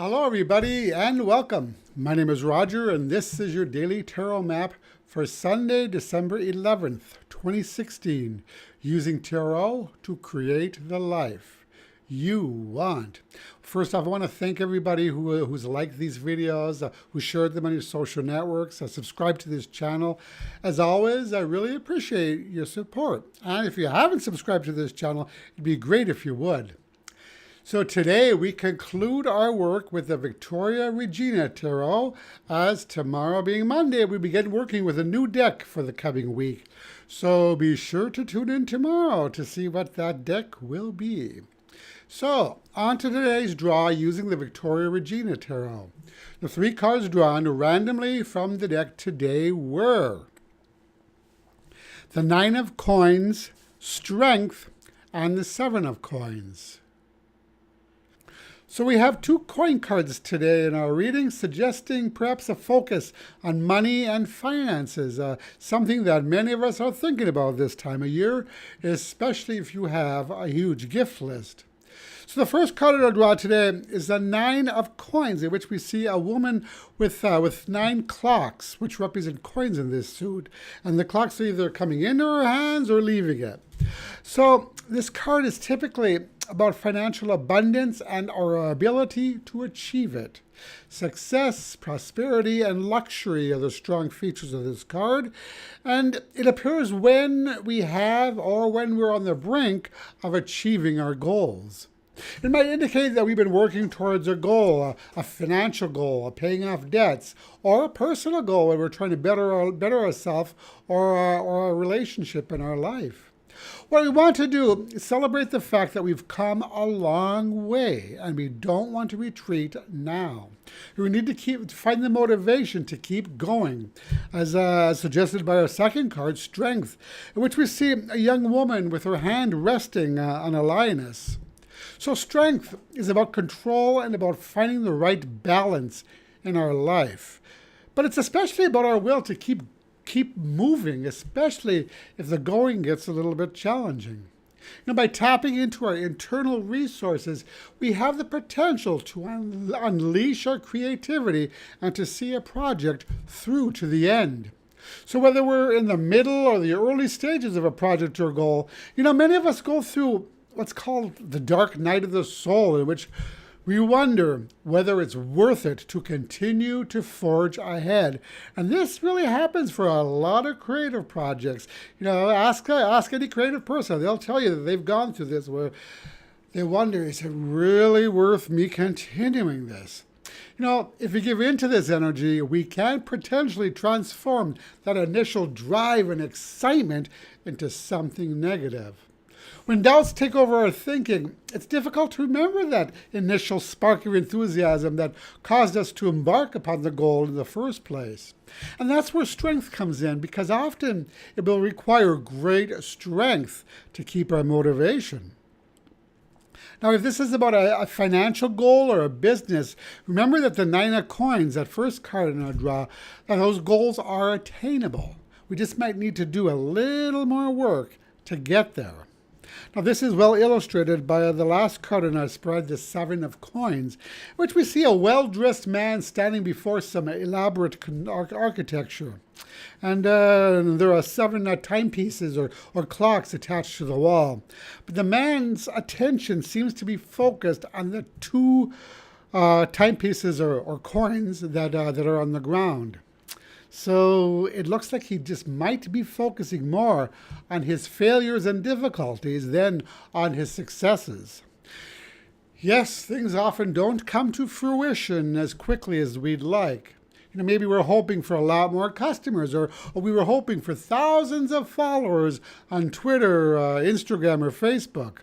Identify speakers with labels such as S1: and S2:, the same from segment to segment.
S1: Hello, everybody, and welcome. My name is Roger, and this is your daily tarot map for Sunday, December 11th, 2016, using tarot to create the life you want. First off, I want to thank everybody who's liked these videos, who shared them on your social networks, subscribed to this channel. As always, I really appreciate your support. And if you haven't subscribed to this channel, it'd be great if you would. So today we conclude our work with the Regina Tarot, as tomorrow being Monday, we begin working with a new deck for the coming week. So be sure to tune in tomorrow to see what that deck will be. So, on to today's draw using the Regina Tarot. The three cards drawn randomly from the deck today were the Nine of Coins, Strength, and the Seven of Coins. So we have two coin cards today in our reading, suggesting perhaps a focus on money and finances, something that many of us are thinking about this time of year, especially if you have a huge gift list. So the first card in our draw today is the Nine of Coins, in which we see a woman with 9 clocks, which represent coins in this suit. And the clocks are either coming into her hands or leaving it. So this card is typically about financial abundance and our ability to achieve it. Success, prosperity, and luxury are the strong features of this card, and it appears when we have or when we're on the brink of achieving our goals. It might indicate that we've been working towards a goal, a financial goal, a paying off debts, or a personal goal where we're trying to better ourselves or a relationship in our life. What we want to do is celebrate the fact that we've come a long way and we don't want to retreat now. We need to find the motivation to keep going, as suggested by our second card, Strength, in which we see a young woman with her hand resting on a lioness. So strength is about control and about finding the right balance in our life. But it's especially about our will to keep moving, especially if the going gets a little bit challenging. By tapping into our internal resources, we have the potential to unleash our creativity and to see a project through to the end. So whether we're in the middle or the early stages of a project or goal, many of us go through what's called the dark night of the soul, in which we wonder whether it's worth it to continue to forge ahead. And this really happens for a lot of creative projects. Ask any creative person. They'll tell you that they've gone through this where they wonder, is it really worth me continuing this? If we give in to this energy, we can potentially transform that initial drive and excitement into something negative. When doubts take over our thinking, it's difficult to remember that initial spark of enthusiasm that caused us to embark upon the goal in the first place. And that's where strength comes in, because often it will require great strength to keep our motivation. Now, if this is about a financial goal or a business, remember that the Nine of Coins, that first card in our draw, that those goals are attainable. We just might need to do a little more work to get there. Now, this is well illustrated by the last card in our spread, the Seven of Coins, which we see a well-dressed man standing before some elaborate architecture. And there are 7 timepieces or clocks attached to the wall. But the man's attention seems to be focused on the 2 timepieces or coins that are on the ground. So it looks like he just might be focusing more on his failures and difficulties than on his successes. Yes, things often don't come to fruition as quickly as we'd like. Maybe we're hoping for a lot more customers, or we were hoping for thousands of followers on Twitter, Instagram, or Facebook.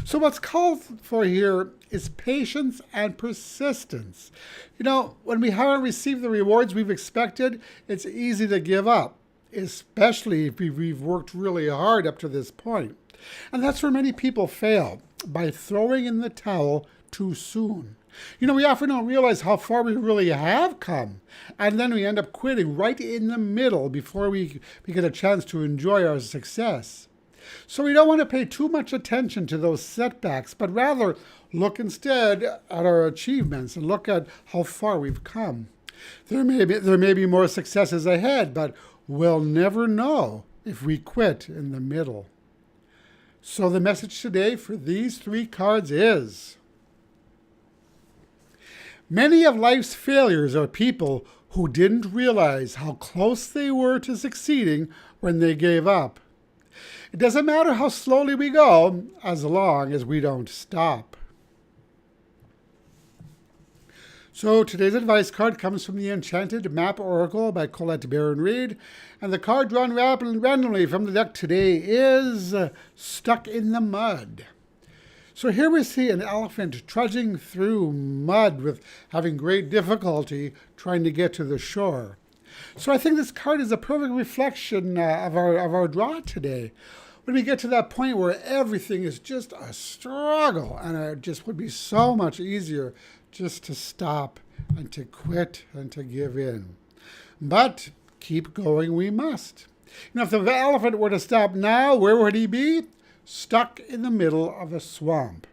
S1: So what's called for here is patience and persistence. When we haven't received the rewards we've expected, it's easy to give up, especially if we've worked really hard up to this point. And that's where many people fail, by throwing in the towel too soon. We often don't realize how far we really have come, and then we end up quitting right in the middle before we get a chance to enjoy our success. So we don't want to pay too much attention to those setbacks, but rather look instead at our achievements and look at how far we've come. There may be more successes ahead, but we'll never know if we quit in the middle. So the message today for these 3 cards is: many of life's failures are people who didn't realize how close they were to succeeding when they gave up. It doesn't matter how slowly we go, as long as we don't stop. So today's advice card comes from the Enchanted Map Oracle by Collette Baron-Reid. And the card drawn randomly from the deck today is Stuck in the Mud. So here we see an elephant trudging through mud with having great difficulty trying to get to the shore. So I think this card is a perfect reflection of our draw today. When we get to that point where everything is just a struggle, and it just would be so much easier just to stop and to quit and to give in. But keep going we must. If the elephant were to stop now, where would he be? Stuck in the middle of a swamp.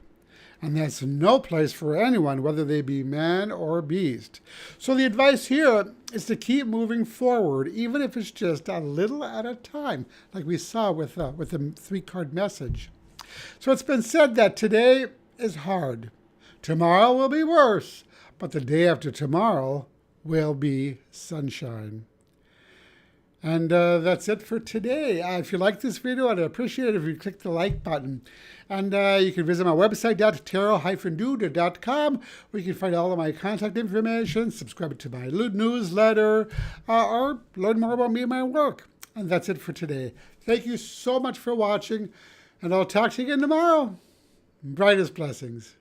S1: And that's no place for anyone, whether they be man or beast. So the advice here is to keep moving forward, even if it's just a little at a time, like we saw with the 3-card message. So it's been said that today is hard. Tomorrow will be worse, but the day after tomorrow will be sunshine. And that's it for today. If you like this video, I'd appreciate it if you click the like button. And you can visit my website at tarot-dude.com, where you can find all of my contact information, subscribe to my newsletter, or learn more about me and my work. And that's it for today. Thank you so much for watching, and I'll talk to you again tomorrow. Brightest blessings.